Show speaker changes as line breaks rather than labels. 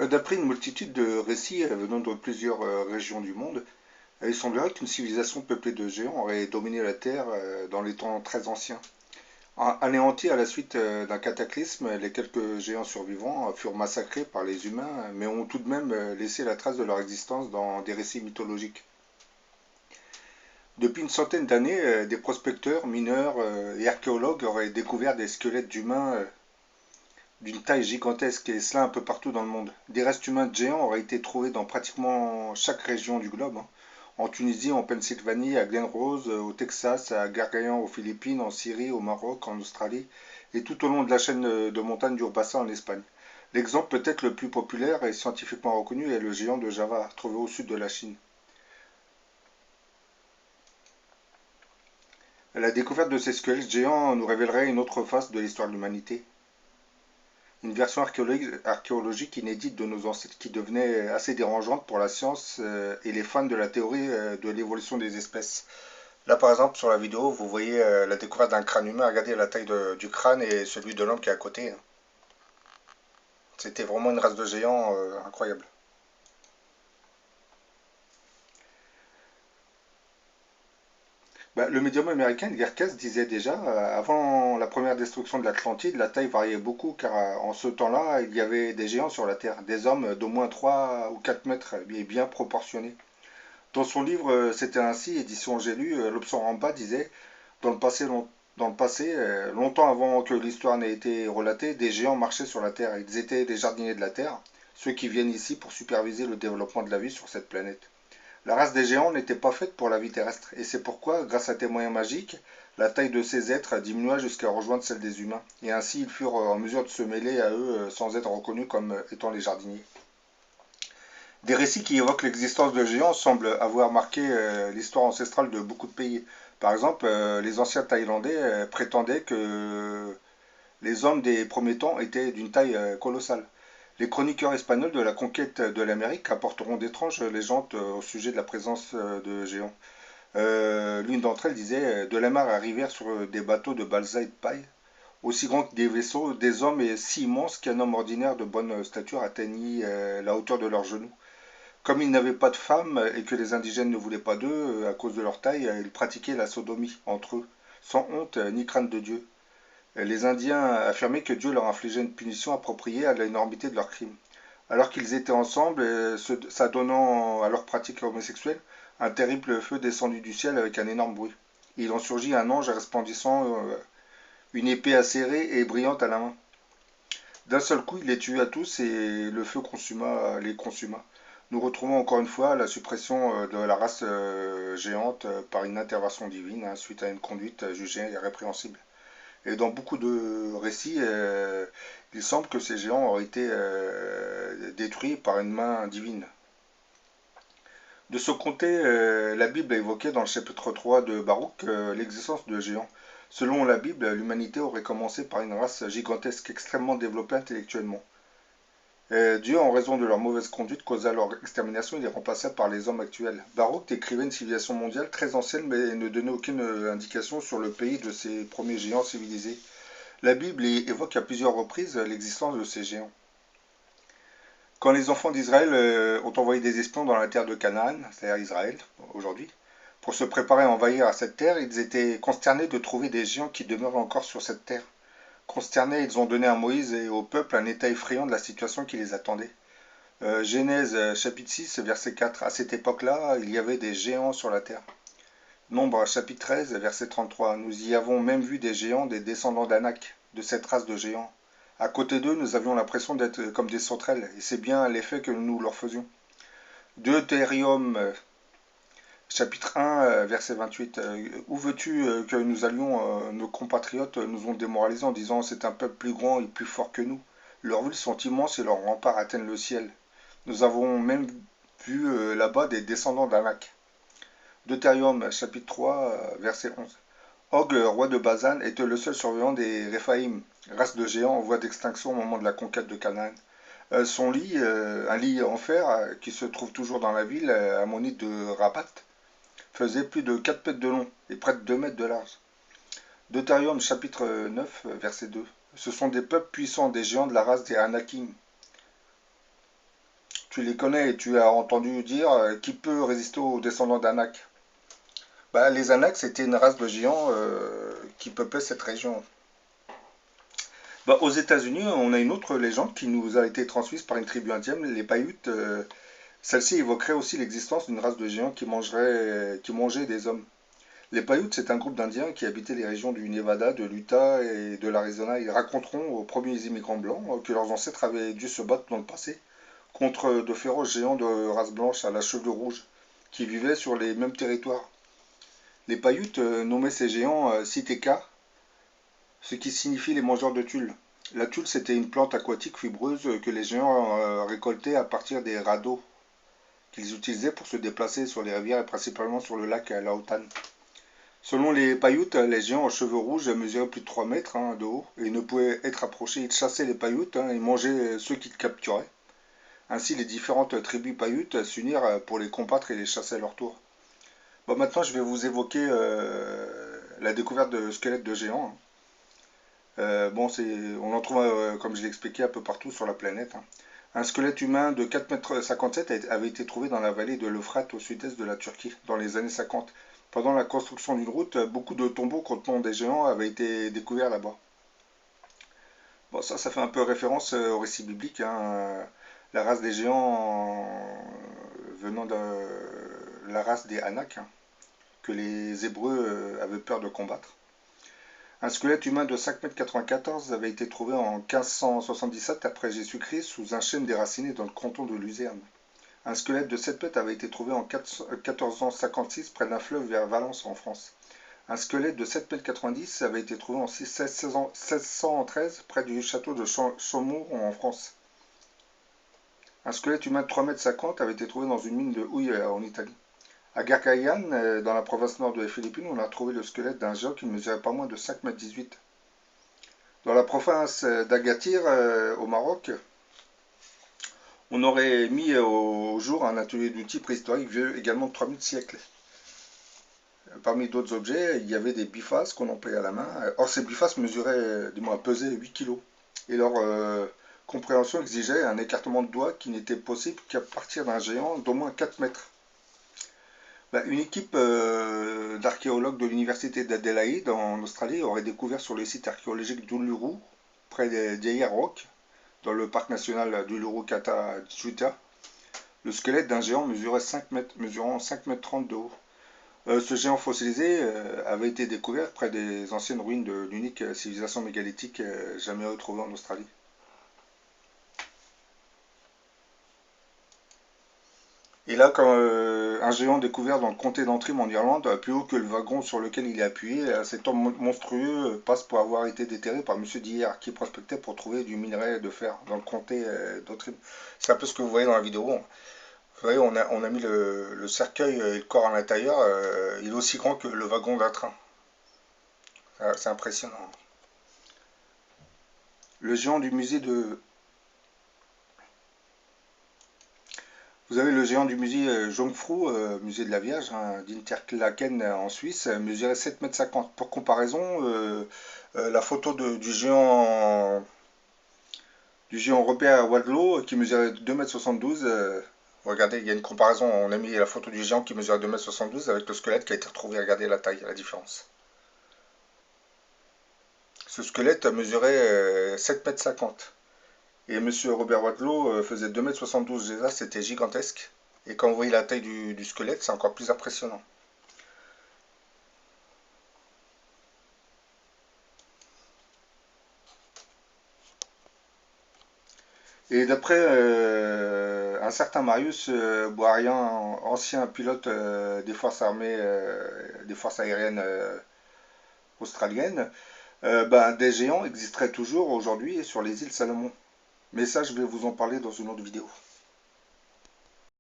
D'après une multitude de récits venant de plusieurs régions du monde, il semblerait qu'une civilisation peuplée de géants aurait dominé la Terre dans les temps très anciens. Anéantis à la suite d'un cataclysme, les quelques géants survivants furent massacrés par les humains, mais ont tout de même laissé la trace de leur existence dans des récits mythologiques. Depuis une centaine d'années, des prospecteurs, mineurs et archéologues auraient découvert des squelettes d'humains d'une taille gigantesque, et cela un peu partout dans le monde. Des restes humains de géants auraient été trouvés dans pratiquement chaque région du globe, hein. En Tunisie, en Pennsylvanie, à Glen Rose, au Texas, à Gargayan aux Philippines, en Syrie, au Maroc, en Australie, et tout au long de la chaîne de montagnes d'Urbassa en Espagne. L'exemple peut-être le plus populaire et scientifiquement reconnu est le géant de Java, trouvé au sud de la Chine. La découverte de ces squelettes géants nous révélerait une autre face de l'histoire de l'humanité. Une version archéologique inédite de nos ancêtres qui devenait assez dérangeante pour la science et les fans de la théorie de l'évolution des espèces. Là, par exemple, sur la vidéo, vous voyez la découverte d'un crâne humain. Regardez la taille du crâne et celui de l'homme qui est à côté. C'était vraiment une race de géants incroyable. Bah, le médium américain Edgar Cayce disait déjà, avant la première destruction de l'Atlantide, la taille variait beaucoup car en ce temps-là, il y avait des géants sur la Terre, des hommes d'au moins 3 ou 4 mètres et bien proportionnés. Dans son livre C'était ainsi, édition J'ai lu, Lobson Ramba disait dans le passé, longtemps avant que l'histoire n'ait été relatée, des géants marchaient sur la Terre. Ils étaient les jardiniers de la Terre, ceux qui viennent ici pour superviser le développement de la vie sur cette planète. La race des géants n'était pas faite pour la vie terrestre, et c'est pourquoi, grâce à des moyens magiques, la taille de ces êtres diminua jusqu'à rejoindre celle des humains, et ainsi ils furent en mesure de se mêler à eux sans être reconnus comme étant les jardiniers. Des récits qui évoquent l'existence de géants semblent avoir marqué l'histoire ancestrale de beaucoup de pays. Par exemple, les anciens Thaïlandais prétendaient que les hommes des premiers temps étaient d'une taille colossale. Les chroniqueurs espagnols de la conquête de l'Amérique apporteront d'étranges légendes au sujet de la présence de géants. L'une d'entre elles disait de la mer arrivèrent sur des bateaux de balsa et de paille, aussi grands que des vaisseaux, des hommes si immenses qu'un homme ordinaire de bonne stature atteignit la hauteur de leurs genoux. Comme ils n'avaient pas de femmes et que les indigènes ne voulaient pas d'eux à cause de leur taille, ils pratiquaient la sodomie entre eux, sans honte ni crainte de Dieu. Les Indiens affirmaient que Dieu leur infligeait une punition appropriée à l'énormité de leurs crimes. Alors qu'ils étaient ensemble, s'adonnant à leurs pratiques homosexuelles, un terrible feu descendit du ciel avec un énorme bruit. Il en surgit un ange resplendissant, une épée acérée et brillante à la main. D'un seul coup, il les tua tous et le feu les consuma. Nous retrouvons encore une fois la suppression de la race géante par une intervention divine, hein, suite à une conduite jugée répréhensible. Et dans beaucoup de récits, il semble que ces géants auraient été détruits par une main divine. De ce côté, la Bible a évoqué dans le chapitre 3 de Baruch l'existence de géants. Selon la Bible, l'humanité aurait commencé par une race gigantesque extrêmement développée intellectuellement. Dieu, en raison de leur mauvaise conduite, causa leur extermination et les remplaça par les hommes actuels. Baruch décrivait une civilisation mondiale très ancienne mais ne donnait aucune indication sur le pays de ces premiers géants civilisés. La Bible évoque à plusieurs reprises l'existence de ces géants. Quand les enfants d'Israël ont envoyé des espions dans la terre de Canaan, c'est-à-dire Israël aujourd'hui, pour se préparer à envahir cette terre, ils étaient consternés de trouver des géants qui demeuraient encore sur cette terre. Consternés, ils ont donné à Moïse et au peuple un état effrayant de la situation qui les attendait. Genèse chapitre 6, verset 4. À cette époque-là, il y avait des géants sur la terre. Nombre chapitre 13, verset 33. Nous y avons même vu des géants, des descendants d'Anak, de cette race de géants. À côté d'eux, nous avions l'impression d'être comme des sauterelles, et c'est bien l'effet que nous leur faisions. Deutérium, chapitre 1, verset 28. Où veux-tu que nous allions Nos compatriotes nous ont démoralisés en disant c'est un peuple plus grand et plus fort que nous. Leurs villes sont immenses et leurs remparts atteignent le ciel. Nous avons même vu là-bas des descendants d'Anak. Deutérium, chapitre 3, verset 11. Og, roi de Bazan, était le seul survivant des Réphaïm, race de géants en voie d'extinction au moment de la conquête de Canaan. Son lit, un lit en fer qui se trouve toujours dans la ville ammonite de Rabat, faisait plus de 4 mètres de long et près de 2 mètres de large. Deutérium chapitre 9, verset 2. Ce sont des peuples puissants, des géants de la race des Anakim. Tu les connais et tu as entendu dire qui peut résister aux descendants d'Anak. Bah, les Anak, c'était une race de géants qui peuplait cette région. Bah, aux États-Unis, on a une autre légende qui nous a été transmise par une tribu indienne, les Paiutes. Celle-ci évoquerait aussi l'existence d'une race de géants qui mangeait des hommes. Les Paiutes, c'est un groupe d'Indiens qui habitaient les régions du Nevada, de l'Utah et de l'Arizona. Ils raconteront aux premiers immigrants blancs que leurs ancêtres avaient dû se battre dans le passé contre de féroces géants de race blanche à la chevelure rouge qui vivaient sur les mêmes territoires. Les Paiutes nommaient ces géants Siteka, ce qui signifie les mangeurs de tulle. La tulle, c'était une plante aquatique fibreuse que les géants récoltaient à partir des radeaux qu'ils utilisaient pour se déplacer sur les rivières et principalement sur le lac Laotan. Selon les Paiutes, les géants aux cheveux rouges mesuraient plus de 3 mètres de haut et ne pouvaient être approchés. Ils chassaient les Paiutes et mangeaient ceux qu'ils capturaient. Ainsi, les différentes tribus Paiutes s'unirent pour les combattre et les chasser à leur tour. Bon, maintenant, je vais vous évoquer la découverte de squelettes de géants. Bon, on en trouve, comme je l'ai expliqué, un peu partout sur la planète. Un squelette humain de 4,57 m avait été trouvé dans la vallée de l'Euphrate au sud-est de la Turquie dans les années 50. Pendant la construction d'une route, beaucoup de tombeaux contenant des géants avaient été découverts là-bas. Bon, ça fait un peu référence au récit biblique, la race des géants venant de la race des Anak, que les Hébreux avaient peur de combattre. Un squelette humain de 5,94 m avait été trouvé en 1577 après Jésus-Christ sous un chêne déraciné dans le canton de Luzerne. Un squelette de 7 mètres avait été trouvé en 1456 près d'un fleuve vers Valence en France. Un squelette de 7,90 m avait été trouvé en 1613 près du château de Chaumur en France. Un squelette humain de 3,50 m avait été trouvé dans une mine de houille en Italie. À Garcayan, dans la province nord des Philippines, on a trouvé le squelette d'un géant qui ne mesurait pas moins de 5,18 m. Dans la province d'Agadir, au Maroc, on aurait mis au jour un atelier d'outils préhistoriques vieux également de 3000 siècles. Parmi d'autres objets, il y avait des bifaces qu'on employait à la main. Or, ces bifaces mesuraient, du moins pesaient 8 kg. Et leur compréhension exigeait un écartement de doigts qui n'était possible qu'à partir d'un géant d'au moins 4 mètres. Une équipe d'archéologues de l'université d'Adélaïde en Australie aurait découvert sur le site archéologique d'Uluru, près d'Ayeyar Rock, dans le parc national d'Uluru-Kata-Tjuta, le squelette d'un géant mesurant 5,30 m de haut. Ce géant fossilisé avait été découvert près des anciennes ruines de l'unique civilisation mégalithique jamais retrouvée en Australie. Et là, quand un géant découvert dans le comté d'Antrim en Irlande, plus haut que le wagon sur lequel il est appuyé, cet homme monstrueux passe pour avoir été déterré par M. Dillard, qui prospectait pour trouver du minerai de fer dans le comté d'Antrim. C'est un peu ce que vous voyez dans la vidéo. Vous voyez, on a mis le cercueil et le corps à l'intérieur. Il est aussi grand que le wagon d'un train. C'est impressionnant. Le géant du musée de Vous avez le géant du musée Jungfrau, musée de la Vierge, d'Interlaken en Suisse, mesurait 7,50 m. Pour comparaison, la photo du géant Robert Wadlow qui mesurait 2,72 m. Regardez, il y a une comparaison. On a mis la photo du géant qui mesurait 2,72 m avec le squelette qui a été retrouvé. Regardez la taille, la différence. Ce squelette mesurait 7,50 m. Et M. Robert Wadlow faisait 2,72 m. Déjà, c'était gigantesque. Et quand vous voyez la taille du squelette, c'est encore plus impressionnant. Et d'après un certain Marius Boarian, ancien pilote des forces armées, des forces aériennes australiennes, des géants existeraient toujours aujourd'hui sur les îles Salomon. Mais ça, je vais vous en parler dans une autre vidéo.